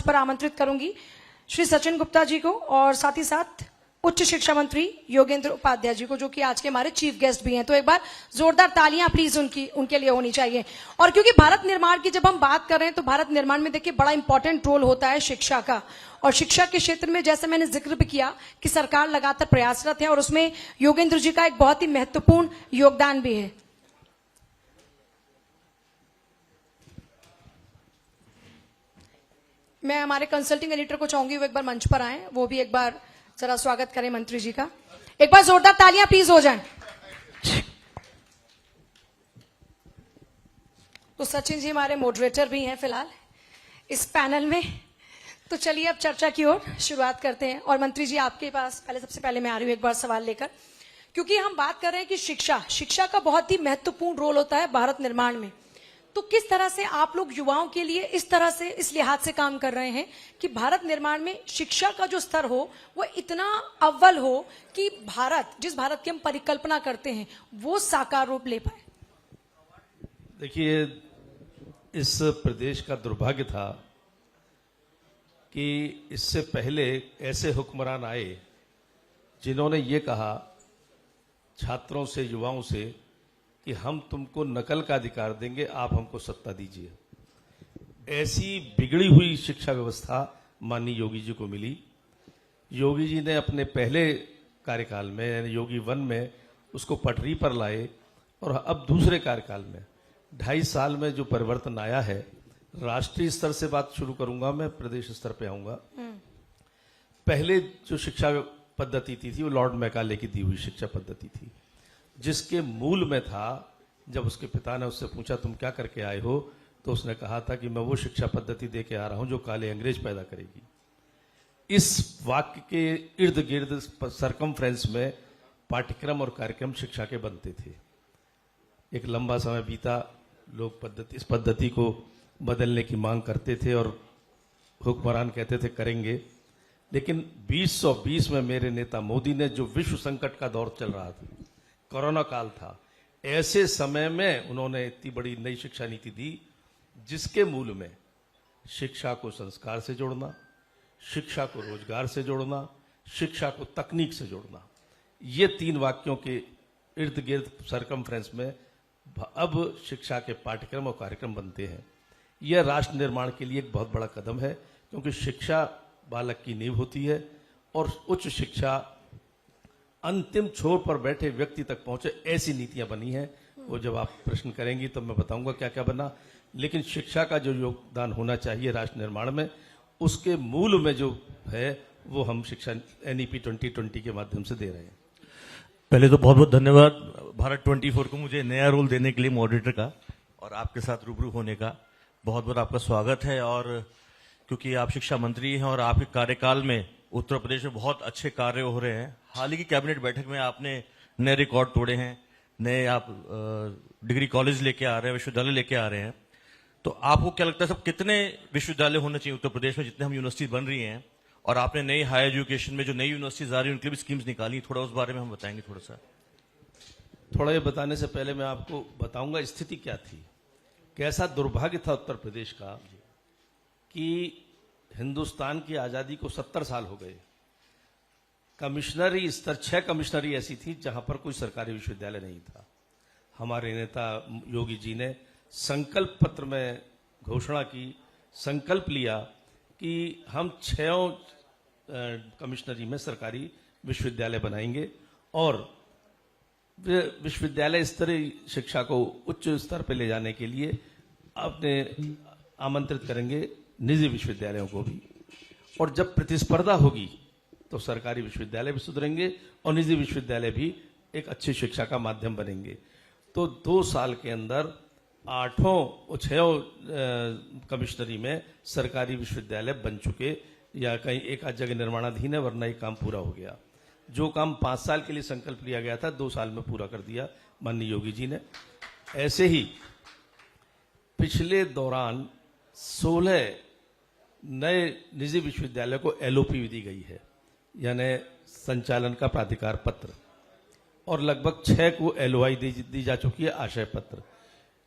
पर आमंत्रित करूंगी श्री सचिन गुप्ता जी को और साथ ही साथ उच्च शिक्षा मंत्री योगेंद्र उपाध्याय जी को, जो कि आज के हमारे चीफ गेस्ट भी हैं। तो एक बार जोरदार तालियां प्लीज उनके लिए होनी चाहिए। और क्योंकि भारत निर्माण की जब हम बात कर रहे हैं तो भारत निर्माण में देखिए बड़ा इंपॉर्टेंट रोल होता है शिक्षा का, और शिक्षा के क्षेत्र में जैसे मैंने जिक्र भी किया कि सरकार लगातार प्रयासरत है और उसमें योगेंद्र जी का एक बहुत ही महत्वपूर्ण योगदान भी है। मैं हमारे कंसल्टिंग एडिटर को चाहूंगी वो एक बार मंच पर आए, वो भी एक बार जरा स्वागत करें मंत्री जी का। एक बार जोरदार तालियां प्लीज हो जाएं। तो सचिन जी हमारे मॉडरेटर भी हैं फिलहाल इस पैनल में। तो चलिए अब चर्चा की ओर शुरुआत करते हैं। और मंत्री जी आपके पास सबसे पहले मैं आ रही हूं एक बार सवाल लेकर, क्योंकि हम बात कर रहे हैं कि शिक्षा का बहुत ही महत्वपूर्ण रोल होता है भारत निर्माण में। तो किस तरह से आप लोग युवाओं के लिए इस लिहाज से काम कर रहे हैं कि भारत निर्माण में शिक्षा का जो स्तर हो वो इतना अव्वल हो कि जिस भारत की हम परिकल्पना करते हैं वो साकार रूप ले पाए? देखिए, इस प्रदेश का दुर्भाग्य था कि इससे पहले ऐसे हुक्मरान आए जिन्होंने ये कहा छात्रों से, युवाओं से कि हम तुमको नकल का अधिकार देंगे, आप हमको सत्ता दीजिए। ऐसी बिगड़ी हुई शिक्षा व्यवस्था माननीय योगी जी को मिली। योगी जी ने अपने पहले कार्यकाल में यानी योगी 1 में उसको पटरी पर लाए, और अब दूसरे कार्यकाल में 2.5 साल में जो परिवर्तन आया है, राष्ट्रीय स्तर से बात शुरू करूंगा, मैं प्रदेश स्तर पे आऊंगा। पहले जो शिक्षा पद्धति थी वो लॉर्ड मैकाले की दी हुई शिक्षा पद्धति थी, जिसके मूल में था, जब उसके पिता ने उससे पूछा तुम क्या करके आए हो, तो उसने कहा था कि मैं वो शिक्षा पद्धति दे के आ रहा हूं जो काले अंग्रेज पैदा करेगी। इस वाक्य के इर्द गिर्द सरकमफ्रेंस में पाठ्यक्रम और कार्यक्रम शिक्षा के बनते थे। एक लंबा समय बीता, लोग इस पद्धति को बदलने की मांग करते थे और हुक्मरान कहते थे करेंगे। लेकिन 2020 में मेरे नेता मोदी ने, जो विश्व संकट का दौर चल रहा था, कोरोना काल था, ऐसे समय में उन्होंने इतनी बड़ी नई शिक्षा नीति दी जिसके मूल में शिक्षा को संस्कार से जोड़ना, शिक्षा को रोजगार से जोड़ना, शिक्षा को तकनीक से जोड़ना, ये 3 वाक्यों के इर्द गिर्द सरकमफ्रेंस में अब शिक्षा के पाठ्यक्रम और कार्यक्रम बनते हैं। यह राष्ट्र निर्माण के लिए एक बहुत बड़ा कदम है, क्योंकि शिक्षा बालक की नींव होती है और उच्च शिक्षा अंतिम छोर पर बैठे व्यक्ति तक पहुंचे, ऐसी नीतियां बनी हैं। वो जब आप प्रश्न करेंगी तो मैं बताऊंगा क्या क्या बना। लेकिन शिक्षा का जो योगदान होना चाहिए राष्ट्र निर्माण में, उसके मूल में जो है वो हम शिक्षा NEP 2020 के माध्यम से दे रहे हैं। पहले तो बहुत बहुत धन्यवाद भारत 24 को मुझे नया रोल देने के लिए मॉडरेटर का, और आपके साथ रूबरू होने का बहुत बहुत आपका स्वागत है। और क्योंकि आप शिक्षा मंत्री हैं और आपके कार्यकाल में उत्तर प्रदेश में बहुत अच्छे कार्य हो रहे हैं। हाल ही की कैबिनेट बैठक में आपने नए रिकॉर्ड तोड़े हैं, नए आप डिग्री कॉलेज लेके आ रहे हैं, विश्वविद्यालय लेके आ रहे हैं। तो आपको क्या लगता है सब कितने विश्वविद्यालय होने चाहिए उत्तर प्रदेश में, जितने हम यूनिवर्सिटी बन रही हैं? और आपने नई हायर एजुकेशन में जो नई यूनिवर्सिटीज आ रही है उनके भी स्कीम्स निकाली, थोड़ा उस बारे में हम बताएंगे थोड़ा ये बताने से पहले मैं आपको बताऊंगा स्थिति क्या थी। कैसा दुर्भाग्य था उत्तर प्रदेश का कि हिंदुस्तान की आजादी को 70 साल हो गए। कमिश्नरी स्तर 6 कमिश्नरी ऐसी थी जहां पर कोई सरकारी विश्वविद्यालय नहीं था। हमारे नेता योगी जी ने संकल्प पत्र में घोषणा की, संकल्प लिया कि हम 6 कमिश्नरी में सरकारी विश्वविद्यालय बनाएंगे और विश्वविद्यालय स्तरीय शिक्षा को उच्च स्तर पर ले जाने के लिए अपने आमंत्रित करेंगे निजी विश्वविद्यालयों को भी। और जब प्रतिस्पर्धा होगी तो सरकारी विश्वविद्यालय भी सुधरेंगे और निजी विश्वविद्यालय भी एक अच्छी शिक्षा का माध्यम बनेंगे। तो 2 साल के अंदर 6 कमिश्नरी में सरकारी विश्वविद्यालय बन चुके, या कहीं एक आध जगह निर्माणाधीन है, वरना एक काम पूरा हो गया। जो काम 5 साल के लिए संकल्प लिया गया था 2 साल में पूरा कर दिया माननीय योगी जी ने। ऐसे ही पिछले दौरान 16 नए निजी विश्वविद्यालय को LOP दी गई है, यानी संचालन का प्राधिकार पत्र, और लगभग 6 को LOI दी जा चुकी है, आशय पत्र।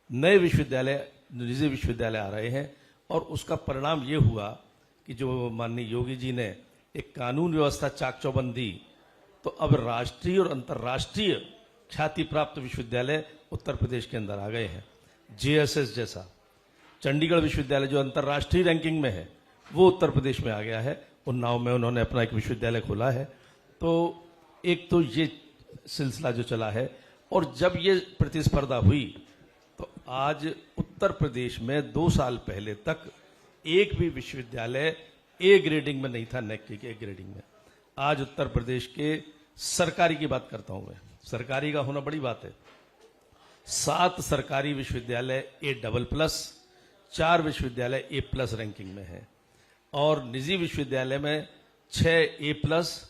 नए विश्वविद्यालय, निजी विश्वविद्यालय आ रहे हैं और उसका परिणाम ये हुआ कि जो माननीय योगी जी ने एक कानून व्यवस्था चाक चौबंद दी, तो अब राष्ट्रीय और अंतर्राष्ट्रीय ख्याति प्राप्त विश्वविद्यालय उत्तर प्रदेश के अंदर आ गए हैं। जेएसएस जैसा चंडीगढ़ विश्वविद्यालय जो अंतर्राष्ट्रीय रैंकिंग में है, वो उत्तर प्रदेश में आ गया है। उन्नाव में उन्होंने अपना एक विश्वविद्यालय खोला है। तो एक तो ये सिलसिला जो चला है, और जब ये प्रतिस्पर्धा हुई तो आज उत्तर प्रदेश में 2 साल पहले तक एक भी विश्वविद्यालय ए ग्रेडिंग में नहीं था, नेक की ए ग्रेडिंग में। आज उत्तर प्रदेश के सरकारी की बात करता हूं मैं, सरकारी का होना बड़ी बात है। 7 सरकारी विश्वविद्यालय A++, 4 विश्वविद्यालय A+ रैंकिंग में है, और निजी विश्वविद्यालय में 6 A+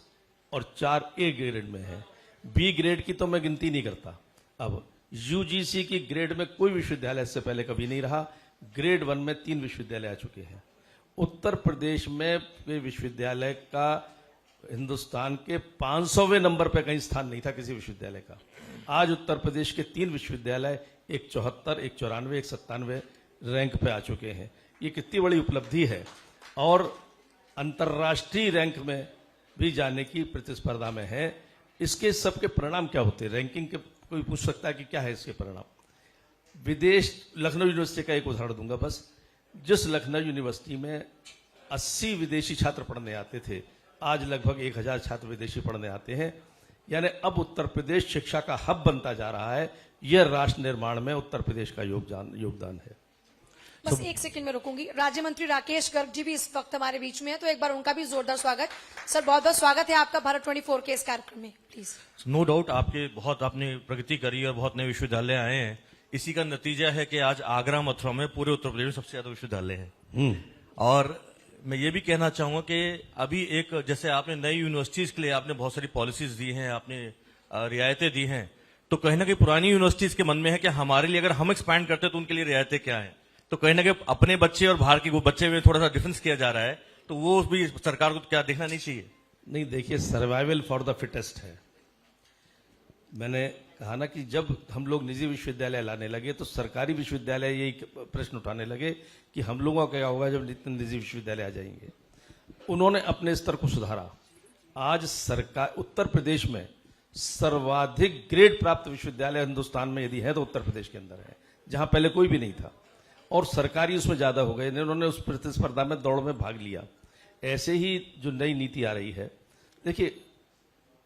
और 4 A ग्रेड में है। बी ग्रेड की तो मैं गिनती नहीं करता। अब यूजीसी की ग्रेड में कोई विश्वविद्यालय इससे पहले कभी नहीं रहा। ग्रेड 1 में 3 विश्वविद्यालय आ चुके हैं। उत्तर प्रदेश में विश्वविद्यालय का हिंदुस्तान के 500वें नंबर पर कहीं स्थान नहीं था किसी विश्वविद्यालय का। आज उत्तर प्रदेश के 3 विश्वविद्यालय, एक 74, एक 94, एक 97 रैंक पे आ चुके हैं। ये कितनी बड़ी उपलब्धि है, और अंतर्राष्ट्रीय रैंक में भी जाने की प्रतिस्पर्धा में है। इसके सबके परिणाम क्या होते हैं? रैंकिंग के कोई पूछ सकता है कि क्या है इसके परिणाम। विदेश, लखनऊ यूनिवर्सिटी का एक उदाहरण दूंगा बस। जिस लखनऊ यूनिवर्सिटी में 80 विदेशी छात्र पढ़ने आते थे, आज लगभग 1000 छात्र विदेशी पढ़ने आते हैं। यानी अब उत्तर प्रदेश शिक्षा का हब बनता जा रहा है। यह राष्ट्र निर्माण में उत्तर प्रदेश का योगदान है। बस एक सेकंड में रुकूंगी। राज्य मंत्री राकेश गर्ग जी भी इस वक्त हमारे बीच में है, तो एक बार उनका भी जोरदार स्वागत। सर, बहुत बहुत स्वागत है आपका भारत 24 के इस कार्यक्रम में, प्लीज। नो डाउट आपने प्रगति करी और बहुत नए विश्वविद्यालय आए हैं। इसी का नतीजा है कि आज आगरा, मथुरा में पूरे उत्तर प्रदेश में सबसे ज्यादा विश्वविद्यालय है। और मैं ये भी कहना चाहूंगा कि अभी एक, जैसे आपने नई यूनिवर्सिटीज के लिए आपने बहुत सारी पॉलिसीज दी हैं, आपने रियायतें दी हैं, तो कहीं ना कहीं पुरानी यूनिवर्सिटीज के मन में है कि हमारे लिए अगर हम एक्सपैंड करते तो उनके लिए रियायतें क्या है। तो कहीं ना कहीं अपने बच्चे और बाहर के वो बच्चे में थोड़ा सा डिफरेंस किया जा रहा है, तो वो भी सरकार को क्या देखना नहीं चाहिए? नहीं, देखिए, सर्वाइवल फॉर द फिटेस्ट है। मैंने कहा ना कि जब हम लोग निजी विश्वविद्यालय लाने लगे तो सरकारी विश्वविद्यालय यही प्रश्न उठाने लगे कि हम लोगों का क्या होगा जब निजी विश्वविद्यालय आ जाएंगे। उन्होंने अपने स्तर को सुधारा। आज सरकार, उत्तर प्रदेश में सर्वाधिक ग्रेड प्राप्त विश्वविद्यालय हिंदुस्तान में यदि है तो उत्तर प्रदेश के अंदर है, जहां पहले कोई भी नहीं था, और सरकारी उसमें ज्यादा हो गए। उन्होंने उस प्रतिस्पर्धा में, दौड़ में भाग लिया। ऐसे ही जो नई नीति आ रही है, देखिए,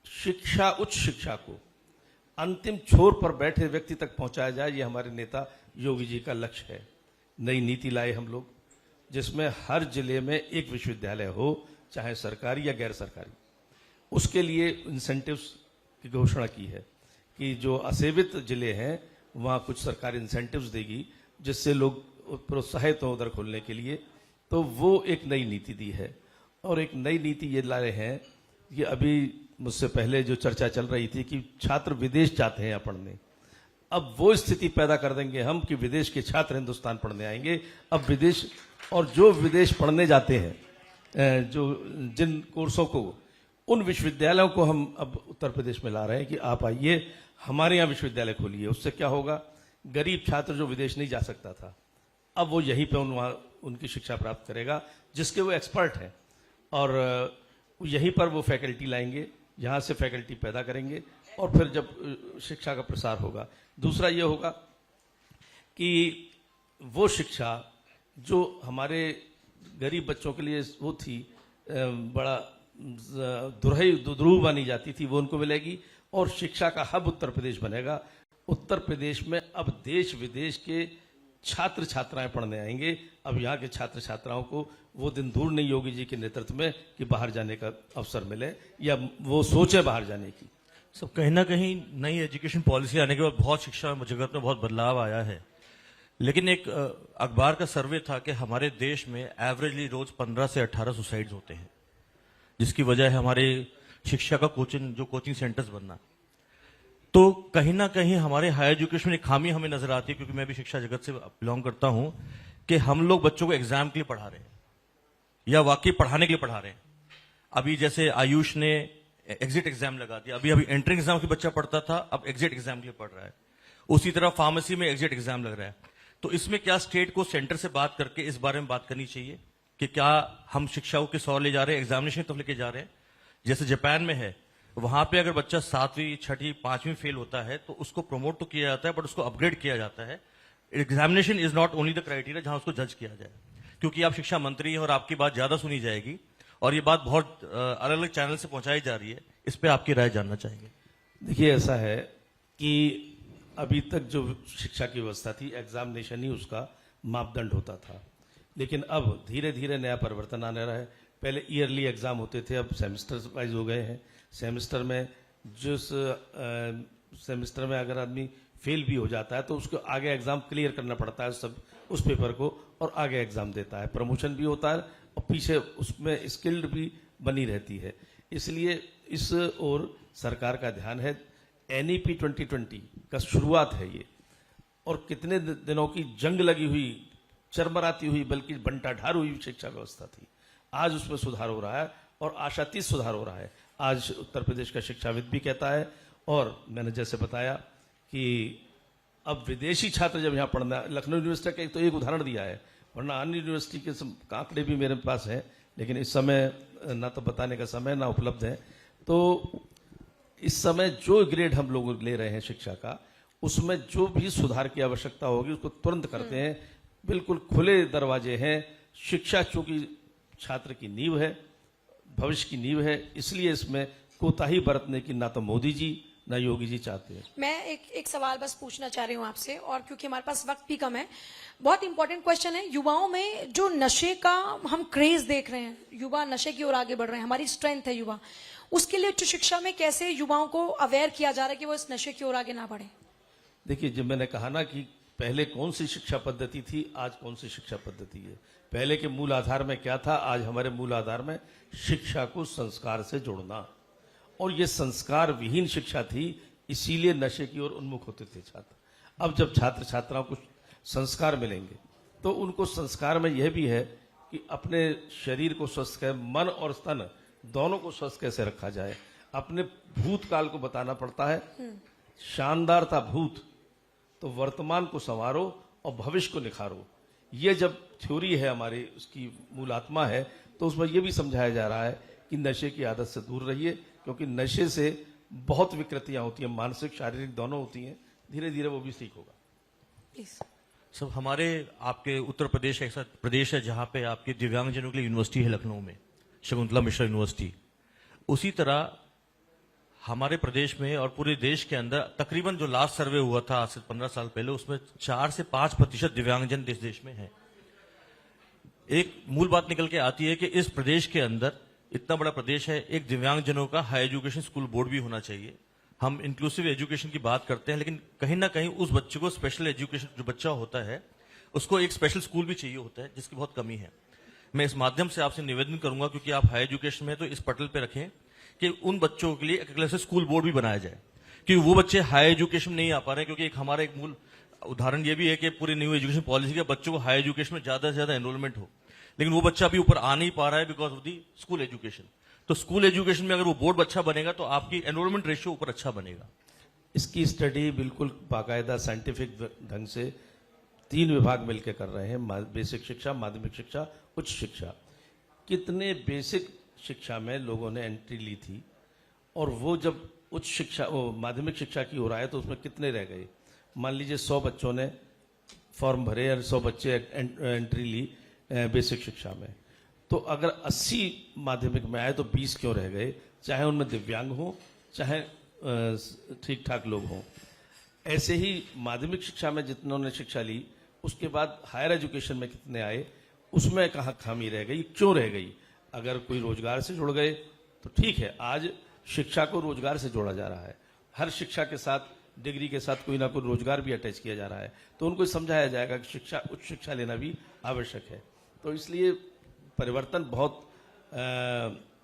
शिक्षा, उच्च शिक्षा को अंतिम छोर पर बैठे व्यक्ति तक पहुंचाया जाए, ये हमारे नेता योगी जी का लक्ष्य है। नई नीति लाए हम लोग, जिसमें हर जिले में एक विश्वविद्यालय हो, चाहे सरकारी या गैर सरकारी। उसके लिए इंसेंटिव्स की घोषणा की है कि जो असेवित जिले हैं वहां कुछ सरकार इंसेंटिव्स देगी, जिससे लोग प्रोत्साहित हों उधर खोलने के लिए। तो वो एक नई नीति दी है। और एक नई नीति ये ला रहे हैं कि अभी मुझसे पहले जो चर्चा चल रही थी कि छात्र विदेश जाते हैं पढ़ने, अब वो स्थिति पैदा कर देंगे हम कि विदेश के छात्र हिंदुस्तान पढ़ने आएंगे। अब विदेश, और जो विदेश पढ़ने जाते हैं, जो जिन कोर्सों को, उन विश्वविद्यालयों को हम अब उत्तर प्रदेश में ला रहे हैं कि आप आइए, हमारे यहाँ विश्वविद्यालय खोलिए। उससे क्या होगा, गरीब छात्र जो विदेश नहीं जा सकता था, अब वो यहीं पे वहां उनकी शिक्षा प्राप्त करेगा, जिसके वो एक्सपर्ट हैं, और यहीं पर वो फैकल्टी लाएंगे, यहाँ से फैकल्टी पैदा करेंगे, और फिर जब शिक्षा का प्रसार होगा। दूसरा ये होगा कि वो शिक्षा जो हमारे गरीब बच्चों के लिए वो थी, बड़ा दुरूह मानी जाती थी, वो उनको मिलेगी, और शिक्षा का हब उत्तर प्रदेश बनेगा। उत्तर प्रदेश में अब देश विदेश के छात्र छात्राएं पढ़ने आएंगे। अब यहाँ के छात्र छात्राओं को वो दिन दूर नहीं योगी जी के नेतृत्व में कि बाहर जाने का अवसर मिले, या वो सोचे बाहर जाने की। सब कहीं ना कहीं नई एजुकेशन पॉलिसी आने के बाद बहुत शिक्षा जगत में बहुत बदलाव आया है। लेकिन एक अखबार का सर्वे था कि हमारे देश में एवरेजली रोज 15 से 18 सुसाइड्स होते हैं, जिसकी वजह है हमारे शिक्षा का कोचिंग सेंटर्स बनना। तो कहीं ना कहीं हमारे हायर एजुकेशन में खामी हमें नजर आती है, क्योंकि मैं भी शिक्षा जगत से बिलोंग करता हूं, कि हम लोग बच्चों को एग्जाम के लिए पढ़ा रहे हैं या वाकई पढ़ाने के लिए पढ़ा रहे हैं। अभी जैसे आयुष ने एग्जिट एग्जाम लगा दिया, अभी एंट्रेंस एग्जाम के बच्चा पढ़ता था, अब एग्जिट एग्जाम के लिए पढ़ रहा है। उसी तरह फार्मेसी में एग्जिट एग्जाम लग रहा है। तो इसमें क्या स्टेट को सेंटर से बात करके इस बारे में बात करनी चाहिए कि क्या हम शिक्षा को किस ओर ले जा रहे हैं, एग्जामिनेशन की तरफ लेके जा रहे हैं। जैसे जापान में है, वहां पे अगर बच्चा 7वीं 6ठी 5वीं फेल होता है तो उसको प्रमोट तो किया जाता है, बट उसको अपग्रेड किया जाता है। Examination is not only the criteria जहां उसको जज किया जाए। क्योंकि आप शिक्षा मंत्री हैं और आपकी बात ज्यादा सुनी जाएगी और ये बात बहुत अलग अलग चैनल से पहुंचाई जा रही है, इस पे आपकी राय जानना चाहेंगे। देखिए, ऐसा है कि अभी तक जो शिक्षा की व्यवस्था थी, एग्जामिनेशन ही उसका मापदंड होता था, लेकिन अब धीरे धीरे नया परिवर्तन आने रहा है। पहले ईयरली एग्जाम होते थे, अब सेमेस्टर वाइज हो गए हैं। सेमेस्टर में जिस सेमेस्टर में अगर आदमी फेल भी हो जाता है तो उसको आगे एग्जाम क्लियर करना पड़ता है, सब उस पेपर को, और आगे एग्जाम देता है, प्रमोशन भी होता है और पीछे उसमें स्किल्ड भी बनी रहती है। इसलिए इस ओर सरकार का ध्यान है। एनईपी 2020 का शुरुआत है ये, और कितने दिनों की जंग लगी हुई, चरमराती हुई, बल्कि बंटाढार हुई शिक्षा व्यवस्था थी। आज उसमें सुधार हो रहा है और आशातीत सुधार हो रहा है। आज उत्तर प्रदेश का शिक्षाविद भी कहता है, और मैंने जैसे बताया कि अब विदेशी छात्र जब यहाँ पढ़ना, लखनऊ यूनिवर्सिटी का तो एक उदाहरण दिया है, वरना अन्य यूनिवर्सिटी के आंकड़े भी मेरे पास हैं, लेकिन इस समय ना तो बताने का समय ना उपलब्ध है। तो इस समय जो ग्रेड हम लोग ले रहे हैं शिक्षा का, उसमें जो भी सुधार की आवश्यकता होगी उसको तुरंत करते हैं। बिल्कुल खुले दरवाजे हैं। शिक्षा चूंकि छात्र की नींव है, भविष्य की नींव है, इसलिए इसमें कोताही बरतने की ना तो मोदी जी ना योगी जी चाहते हैं। मैं एक सवाल बस पूछना चाह रही हूँ आपसे, और क्योंकि हमारे पास वक्त भी कम है, बहुत इंपॉर्टेंट क्वेश्चन है। युवाओं में जो नशे का हम क्रेज देख रहे हैं, युवा नशे की ओर आगे बढ़ रहे हैं, हमारी स्ट्रेंथ है युवा, उसके लिए उच्च शिक्षा में कैसे युवाओं को अवेयर किया जा रहा है कि वो इस नशे की ओर आगे ना बढ़े? देखिए, जब मैंने कहा ना कि पहले कौन सी शिक्षा पद्धति थी, आज कौन सी शिक्षा पद्धति है। पहले के मूल आधार में क्या था, आज हमारे मूल आधार में शिक्षा को संस्कार से जोड़ना, और ये संस्कार विहीन शिक्षा थी, इसीलिए नशे की ओर उन्मुख होते थे छात्र। अब जब छात्र छात्राओं को संस्कार मिलेंगे तो उनको संस्कार में यह भी है कि अपने शरीर को स्वस्थ, मन और तन दोनों को स्वस्थ कैसे रखा जाए। अपने भूतकाल को बताना पड़ता है। शानदार था भूत, तो वर्तमान को संवारो और भविष्य को निखारो। ये जब थ्योरी है हमारी, उसकी मूल आत्मा है, तो उसमें यह भी समझाया जा रहा है कि नशे की आदत से दूर रहिए, क्योंकि नशे से बहुत विकृतियां होती हैं, मानसिक शारीरिक दोनों होती हैं। धीरे धीरे वो भी ठीक होगा। सब हमारे आपके उत्तर प्रदेश ऐसा प्रदेश है जहां पे आपके दिव्यांगजनों के लिए यूनिवर्सिटी है, लखनऊ में शकुंतला मिश्रा यूनिवर्सिटी। उसी तरह हमारे प्रदेश में और पूरे देश के अंदर तकरीबन जो लास्ट सर्वे हुआ था आज से 15 साल पहले, उसमें 4 से 5% दिव्यांगजन इस देश में है। एक मूल बात निकल के आती है कि इस प्रदेश के अंदर, इतना बड़ा प्रदेश है, एक दिव्यांगजनों का हाई एजुकेशन स्कूल बोर्ड भी होना चाहिए। हम इंक्लूसिव एजुकेशन की बात करते हैं, लेकिन कहीं ना कहीं उस बच्चे को स्पेशल एजुकेशन, जो बच्चा होता है उसको एक स्पेशल स्कूल भी चाहिए होता है, जिसकी बहुत कमी है। मैं इस माध्यम से आपसे निवेदन करूंगा, क्योंकि आप हाई एजुकेशन में, तो इस पटल पे रखें कि उन बच्चों के लिए एक अलग से स्कूल बोर्ड भी बनाया जाए, क्योंकि वो बच्चे हाई एजुकेशन नहीं आ पा रहे हैं। क्योंकि एक हमारा एक मूल उदाहरण ये भी है कि पूरी न्यू एजुकेशन पॉलिसी के बच्चों को हाई एजुकेशन में ज्यादा से ज्यादा एनरोलमेंट हो, लेकिन वो बच्चा अभी ऊपर आ नहीं पा रहा है because of the school education. तो स्कूल एजुकेशन में अगर वो बोर्ड अच्छा बनेगा तो आपकी एनरोलमेंट रेशियो ऊपर अच्छा बनेगा। इसकी स्टडी बिल्कुल बाकायदा साइंटिफिक ढंग से 3 विभाग मिलकर कर रहे हैं, बेसिक शिक्षा, माध्यमिक शिक्षा, उच्च शिक्षा। कितने बेसिक शिक्षा में लोगों ने एंट्री ली थी, और वो जब उच्च शिक्षा, माध्यमिक शिक्षा की हो रहा है, तो उसमें कितने रह गए। मान लीजिए 100 बच्चों ने फॉर्म भरे और 100 बच्चे एंट्री ली बेसिक शिक्षा में, तो अगर 80 माध्यमिक में आए तो 20 क्यों रह गए, चाहे उनमें दिव्यांग हो, चाहे ठीक ठाक लोग हों। ऐसे ही माध्यमिक शिक्षा में जितनों ने शिक्षा ली, उसके बाद हायर एजुकेशन में कितने आए, उसमें कहाँ खामी रह गई, क्यों रह गई। अगर कोई रोजगार से जुड़ गए तो ठीक है, आज शिक्षा को रोजगार से जोड़ा जा रहा है, हर शिक्षा के साथ, डिग्री के साथ कोई ना कोई रोजगार भी अटैच किया जा रहा है, तो उनको समझाया जाएगा कि शिक्षा, उच्च शिक्षा लेना भी आवश्यक है। तो इसलिए परिवर्तन बहुत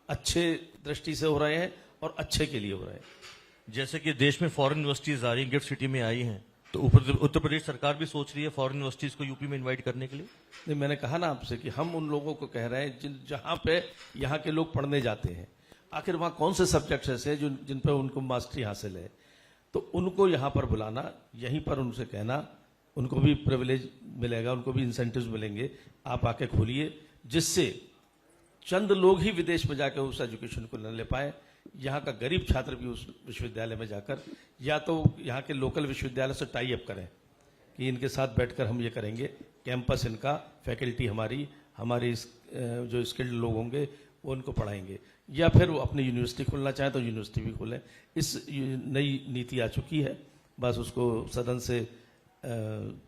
अच्छे दृष्टि से हो रहे हैं और अच्छे के लिए हो रहे हैं। जैसे कि देश में फॉरेन यूनिवर्सिटीज आ रही हैं, गिफ्ट सिटी में आई हैं, तो उत्तर प्रदेश सरकार भी सोच रही है फॉरेन यूनिवर्सिटीज को यूपी में इनवाइट करने के लिए। नहीं, मैंने कहा ना आपसे कि हम उन लोगों को कह रहे हैं जहां पे यहाँ के लोग पढ़ने जाते हैं, आखिर वहां कौन से सब्जेक्ट्स ऐसे हैं जिन पर उनको मास्टरी हासिल है, तो उनको यहाँ पर बुलाना, यहीं पर उनसे कहना, उनको भी प्रिविलेज मिलेगा, उनको भी इंसेंटिव्स मिलेंगे, आप आके खोलिए। जिससे चंद लोग ही विदेश में जाकर उस एजुकेशन को न ले पाए, यहाँ का गरीब छात्र भी उस विश्वविद्यालय में जाकर या तो यहाँ के लोकल विश्वविद्यालय से टाई अप करें कि इनके साथ बैठकर हम ये करेंगे, कैंपस इनका, फैकल्टी हमारी जो स्किल्ड लोग होंगे वो उनको पढ़ाएंगे, या फिर वो अपनी यूनिवर्सिटी खोलना चाहें तो यूनिवर्सिटी भी खोलें। इस नई नीति आ चुकी है, बस उसको सदन से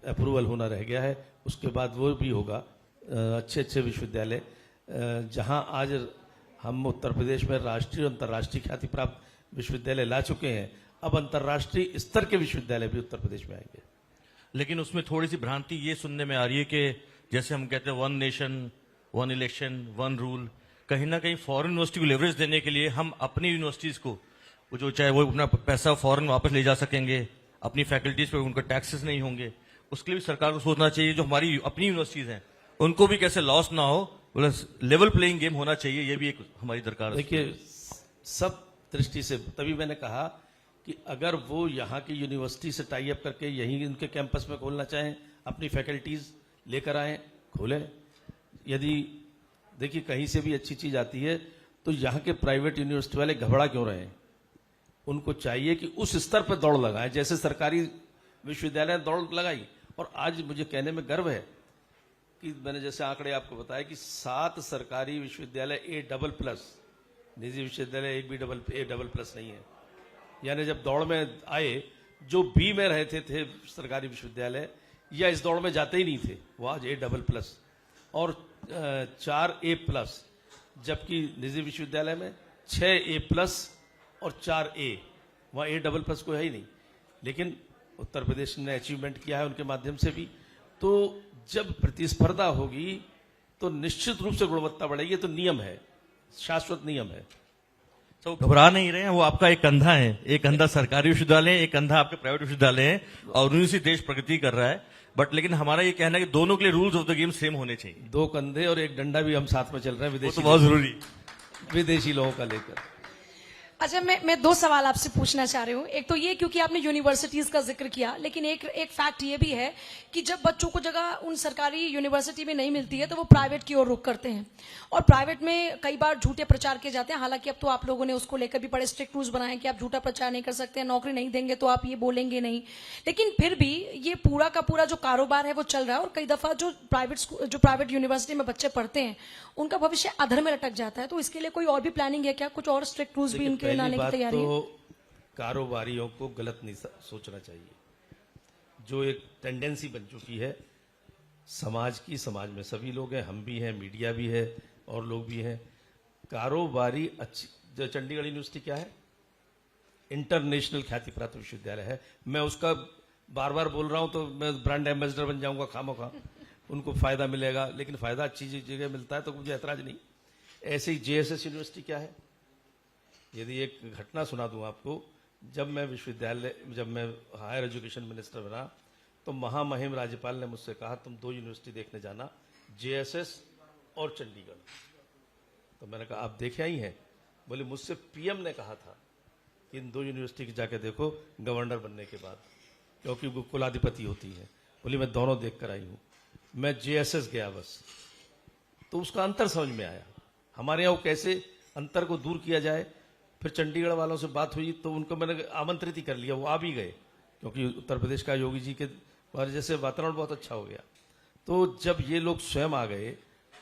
अप्रूवल होना रह गया है, उसके बाद वो भी होगा। अच्छे अच्छे विश्वविद्यालय जहां आज हम उत्तर प्रदेश में राष्ट्रीय और अंतर्राष्ट्रीय ख्याति प्राप्त विश्वविद्यालय ला चुके हैं, अब अंतर्राष्ट्रीय स्तर के विश्वविद्यालय भी उत्तर प्रदेश में आएंगे। लेकिन उसमें थोड़ी सी भ्रांति ये सुनने में आ रही है कि जैसे हम कहते हैं 1 नेशन 1 इलेक्शन 1 रूल, कहीं ना कहीं फॉरेन यूनिवर्सिटी को लेवरेज देने के लिए हम अपनी यूनिवर्सिटीज को वो जो चाहे वो अपना पैसा फॉरेन वापस ले जा सकेंगे, अपनी फैकल्टीज पे उनका टैक्सेस नहीं होंगे, उसके लिए भी सरकार को सोचना चाहिए। जो हमारी अपनी यूनिवर्सिटीज हैं उनको भी कैसे लॉस ना हो, लेवल प्लेइंग गेम होना चाहिए, ये भी एक हमारी दरकार है। देखिए, सब दृष्टि से तभी मैंने कहा कि अगर वो यहाँ की यूनिवर्सिटी से टाई अप करके यहीं उनके कैंपस में खोलना चाहें, अपनी फैकल्टीज लेकर आएं, खोलें। यदि देखिए कहीं से भी अच्छी चीज आती है तो यहाँ के प्राइवेट यूनिवर्सिटी वाले घबरा क्यों रहे हैं? उनको चाहिए कि उस स्तर पर दौड़ लगाएं जैसे सरकारी विश्वविद्यालय दौड़ लगाई। और आज मुझे कहने में गर्व है कि मैंने जैसे आंकड़े आपको बताया कि 7 सरकारी विश्वविद्यालय A++, निजी विश्वविद्यालय एक भी A++ नहीं है। यानी जब दौड़ में आए, जो बी में रहते थे सरकारी विश्वविद्यालय या इस दौड़ में जाते ही नहीं थे, वो आज A++ और 4 A+, जबकि निजी विश्वविद्यालय में 6 A+ और 4 A, वहाँ A++ कोई है ही नहीं। लेकिन उत्तर प्रदेश ने अचीवमेंट किया है उनके माध्यम से भी। तो जब प्रतिस्पर्धा होगी तो निश्चित रूप से गुणवत्ता बढ़ेगी, तो नियम है, शाश्वत नियम है। तो घबरा नहीं रहे हैं, वो आपका एक कंधा है, एक कंधा सरकारी विश्वविद्यालय है, एक कंधा आपके प्राइवेट विश्वविद्यालय है, और उन्हीं से देश प्रगति कर रहा है। बट लेकिन हमारा ये कहना है कि दोनों के लिए rules of the game same होने चाहिए। 2 कंधे और एक डंडा भी हम साथ में चल रहे हैं, वो तो बहुत जरूरी। विदेशी लोगों का लेकर। अच्छा, मैं 2 सवाल आपसे पूछना चाह रही हूँ। एक तो ये क्योंकि आपने यूनिवर्सिटीज का जिक्र किया, लेकिन एक फैक्ट ये भी है कि जब बच्चों को जगह उन सरकारी यूनिवर्सिटी में नहीं मिलती है तो वो प्राइवेट की ओर रुख करते हैं, और प्राइवेट में कई बार झूठे प्रचार किए जाते हैं। हालांकि अब तो आप लोगों ने उसको लेकर भी बड़े स्ट्रिक्ट रूल्स बनाए कि आप झूठा प्रचार नहीं कर सकते, नौकरी नहीं देंगे तो आप ये बोलेंगे नहीं। लेकिन फिर भी ये पूरा का पूरा जो कारोबार है वो चल रहा है, और कई दफा जो प्राइवेट यूनिवर्सिटी में बच्चे पढ़ते हैं उनका भविष्य अधर में लटक जाता है। तो इसके लिए कोई और भी प्लानिंग है क्या? कुछ और स्ट्रिक्ट रूल्स भी इनके लाने की तैयारी है? तो कारोबारियों को गलत नहीं सोचना चाहिए। जो एक टेंडेंसी बन चुकी है समाज की, समाज में सभी लोग हैं, हम भी हैं, मीडिया भी है और लोग भी हैं। कारोबारी अच्छी, जो चंडीगढ़ यूनिवर्सिटी क्या है, इंटरनेशनल ख्याति प्राप्त विश्वविद्यालय है। मैं उसका बार बार बोल रहा हूं तो मैं ब्रांड एम्बेसडर बन जाऊंगा खामोखा, उनको फायदा मिलेगा, लेकिन फायदा अच्छी जगह मिलता है तो मुझे ऐतराज नहीं। ऐसे ही JSS यूनिवर्सिटी क्या है, यदि एक घटना सुना दूं आपको, जब मैं हायर एजुकेशन मिनिस्टर बना तो महामहिम राज्यपाल ने मुझसे कहा तुम 2 यूनिवर्सिटी देखने जाना, JSS और चंडीगढ़। तो मैंने कहा आप देखे आई हैं? बोले मुझसे PM ने कहा था कि इन 2 यूनिवर्सिटी की जाके देखो गवर्नर बनने के बाद, क्योंकि वो कुलाधिपति होती है। बोली मैं दोनों देख कर आई हूं। मैं JSS गया बस, तो उसका अंतर समझ में आया। हमारे यहाँ कैसे अंतर को दूर किया जाए। फिर चंडीगढ़ वालों से बात हुई तो उनको मैंने आमंत्रित ही कर लिया, वो आ भी गए, क्योंकि उत्तर प्रदेश का योगी जी के वजह से वातावरण बहुत अच्छा हो गया। तो जब ये लोग स्वयं आ गए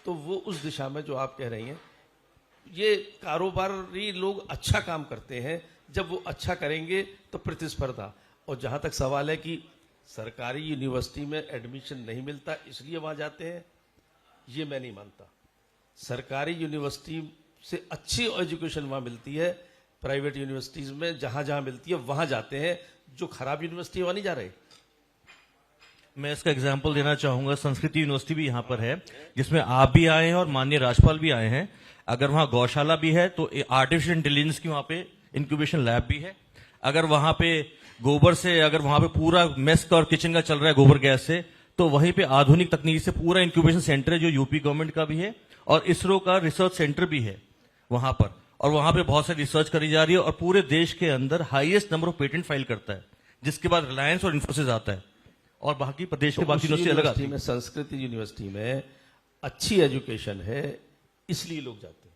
तो वो उस दिशा में जो आप कह रही हैं, ये कारोबारी लोग अच्छा काम करते हैं। जब वो अच्छा करेंगे तो प्रतिस्पर्धा। और जहां तक सवाल है कि सरकारी यूनिवर्सिटी में एडमिशन नहीं मिलता इसलिए वहां जाते हैं, ये मैं नहीं मानता। सरकारी यूनिवर्सिटी से अच्छी एजुकेशन वहां मिलती है, प्राइवेट यूनिवर्सिटीज में जहां जहां मिलती है वहां जाते हैं। जो खराब यूनिवर्सिटी वहां नहीं जा रहे। मैं इसका एग्जांपल देना चाहूंगा, संस्कृति यूनिवर्सिटी भी यहाँ पर है, जिसमें आप भी आए हैं और माननीय राज्यपाल भी आए हैं। अगर वहां गौशाला भी है तो आर्टिफिशियल इंटेलिजेंस की वहां पे इंक्यूबेशन लैब भी है। अगर वहां पे गोबर से, अगर वहां पे पूरा मेस का और किचन का चल रहा है गोबर गैस से, तो वहीं पे आधुनिक तकनीक से पूरा इंक्यूबेशन सेंटर है जो यूपी गवर्नमेंट का भी है, और इसरो का रिसर्च सेंटर भी है वहां पर। और वहां पे बहुत सारी रिसर्च करी जा रही है, और पूरे देश के अंदर highest number of patent file करता है, जिसके बाद रिलायंस और इन्फोसिस आता है, और बाकी प्रदेश के बाकी यूनिवर्सिटी अलग आती है। संस्कृत यूनिवर्सिटी में अच्छी एजुकेशन है, इसलिए लोग जाते हैं।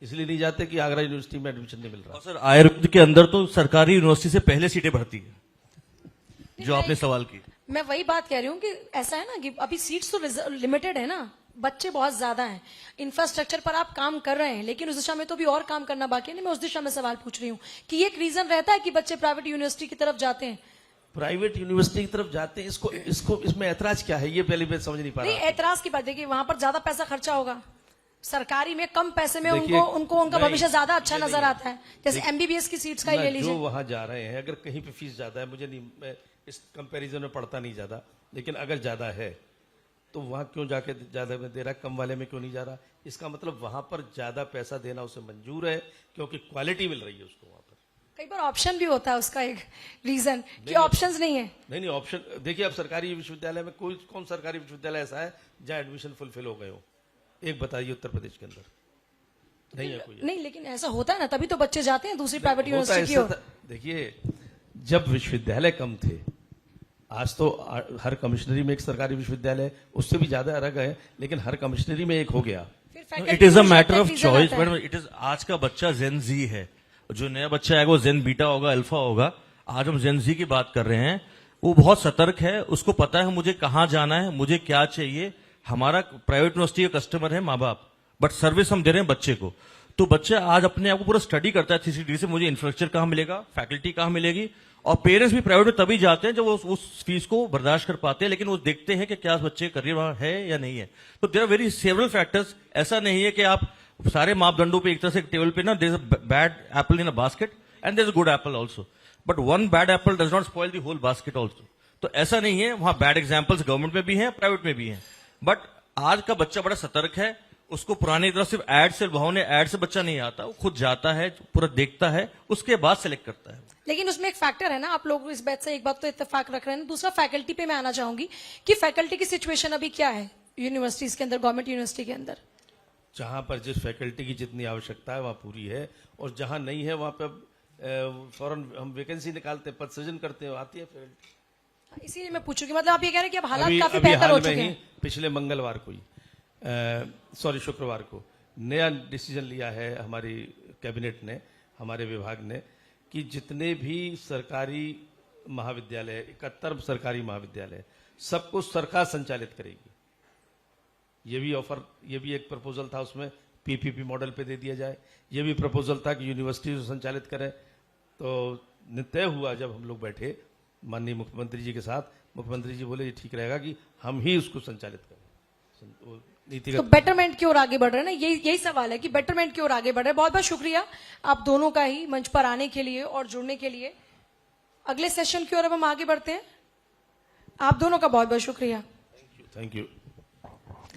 इसलिए नहीं जाते कि आगरा यूनिवर्सिटी में एडमिशन नहीं मिल रहा। और सर आयुर्वेद के अंदर तो सरकारी यूनिवर्सिटी से पहले सीटें भरती है, जो आपने सवाल की। मैं वही बात कह रही हूँ कि ऐसा है ना कि अभी सीट्स तो लिमिटेड है ना, बच्चे बहुत ज्यादा हैं, इंफ्रास्ट्रक्चर पर आप काम कर रहे हैं, लेकिन उस दिशा में तो भी और काम करना बाकी है। नहीं, मैं उस दिशा में सवाल पूछ रही हूँ कि ये एक रीजन रहता है कि बच्चे प्राइवेट यूनिवर्सिटी की तरफ जाते हैं। प्राइवेट यूनिवर्सिटी की तरफ जाते हैं, इसको इसमें ऐतराज क्या है, ये पहले मैं समझ नहीं पा नहीं, रहा। ऐतराज की बात देखिए, वहां पर ज्यादा पैसा खर्चा होगा, सरकारी में कम पैसे में देखिए, उनको उनका नहीं, भविष्य ज्यादा अच्छा ये नहीं नजर है। आता है। जैसे एमबीबीएस की सीट्स का ही ले जो लीजिए। वहां जा रहे हैं, अगर कहीं पे फीस ज्यादा है, मुझे नहीं, मैं इस कंपैरिजन में पढ़ता नहीं ज्यादा, लेकिन अगर ज्यादा है तो वहां क्यों जाके ज्यादा में दे रहा है, कम वाले में क्यों नहीं जा रहा? इसका मतलब वहां पर ज्यादा पैसा देना उसे मंजूर है, क्योंकि क्वालिटी मिल रही है उसको वहां पर। कई बार ऑप्शन भी होता है उसका एक रीजन कि ऑप्शंस नहीं है। नहीं, ऑप्शन देखिए, अब सरकारी विश्वविद्यालय में कौन सरकारी विश्वविद्यालय ऐसा है जहां एडमिशन फुलफिल हो गए हो? एक बताइए उत्तर प्रदेश के अंदर, नहीं है कोई। नहीं, लेकिन ऐसा होता है ना, तभी तो बच्चे जाते हैं दूसरी प्राइवेट होता यूनिवर्सिटी की ऐसा ओर। देखिए, जब विश्वविद्यालय कम थे, आज तो हर कमिश्नरी में एक सरकारी विश्वविद्यालय है, उससे भी ज्यादा अलग है, लेकिन हर कमिश्नरी में एक हो गया। फिर इट faculty इज अ में मैटर शायद ऑफ reason चॉइस। आता है। मैडम इट इज, आज का बच्चा जेन जी है, जो नया बच्चा आएगा वो जेन बीटा होगा, अल्फा होगा। आज हम जेन जी की बात कर रहे हैं, वो बहुत सतर्क है, उसको पता है मुझे कहाँ जाना है, मुझे क्या चाहिए। हमारा प्राइवेट यूनिवर्सिटी का कस्टमर है माँ बाप, बट सर्विस हम दे रहे हैं बच्चे को। तो बच्चा आज अपने आप को पूरा स्टडी करता है 360 से, मुझे इंफ्रास्ट्रक्चर कहाँ मिलेगा, फैकल्टी कहाँ मिलेगी। और पेरेंट्स भी प्राइवेट में तभी जाते हैं जब वो उस फीस को बर्दाश्त कर पाते हैं, लेकिन वो देखते हैं कि क्या बच्चे करियर वहां है या नहीं है। तो there are very several factors. ऐसा नहीं है कि आप सारे मापदंडों पे एक तरह से टेबल पे ना, there is a bad apple in a basket and there is a good apple also, but one bad apple does not spoil the whole basket also. तो ऐसा नहीं है, वहां बैड एग्जांपल्स गवर्नमेंट में भी हैं, प्राइवेट में भी हैं। बट आज का बच्चा बड़ा सतर्क है, उसको पुरानी तरह सिर्फ एड से भावने एड से बच्चा नहीं आता, वो खुद जाता है, पूरा देखता है, उसके बाद सेलेक्ट करता है। लेकिन उसमें एक फैक्टर है ना, आप लोग इस बात से एक बात तो इत्तेफाक रख रहे हैं। दूसरा, फैकल्टी पे मैं आना चाहूंगी कि फैकल्टी की सिचुएशन अभी क्या है यूनिवर्सिटीज के अंदर, गवर्नमेंट यूनिवर्सिटी के अंदर। जहां पर जिस फैकल्टी की जितनी आवश्यकता है वहां पूरी है, और जहां नहीं है वहां पे फौरन हम वैकेंसी निकालते हैं, पद सृजन करते हैं, आती है फैकल्टी। इसीलिए मैं पूछूंगी, मतलब आप ये कह रहे हैं कि अब हालात अभी काफी अभी बेहतर हो हाल में चुके ही हैं। पिछले मंगलवार को ही, सॉरी शुक्रवार को, नया डिसीजन लिया है हमारी कैबिनेट ने, हमारे विभाग ने, कि जितने भी सरकारी महाविद्यालय, 71 सरकारी महाविद्यालय, सबको सरकार संचालित करेगी। ये भी ऑफर, ये भी एक प्रपोजल था, उसमें पीपीपी मॉडल पे दे दिया जाए। ये भी प्रपोजल था कि यूनिवर्सिटी संचालित करें। तो तय हुआ जब हम लोग बैठे माननीय मुख्यमंत्री जी के साथ, मुख्यमंत्री जी बोले ये ठीक रहेगा कि हम ही उसको संचालित करें। तो बेटरमेंट की ओर आगे बढ़ रहे हैं ना, यही सवाल है कि बेटरमेंट की ओर आगे बढ़ रहे हैं। बहुत बहुत शुक्रिया आप दोनों का ही मंच पर आने के लिए और जुड़ने के लिए। अगले सेशन की ओर अब हम आगे बढ़ते हैं। आप दोनों का बहुत बहुत शुक्रिया। Thank you.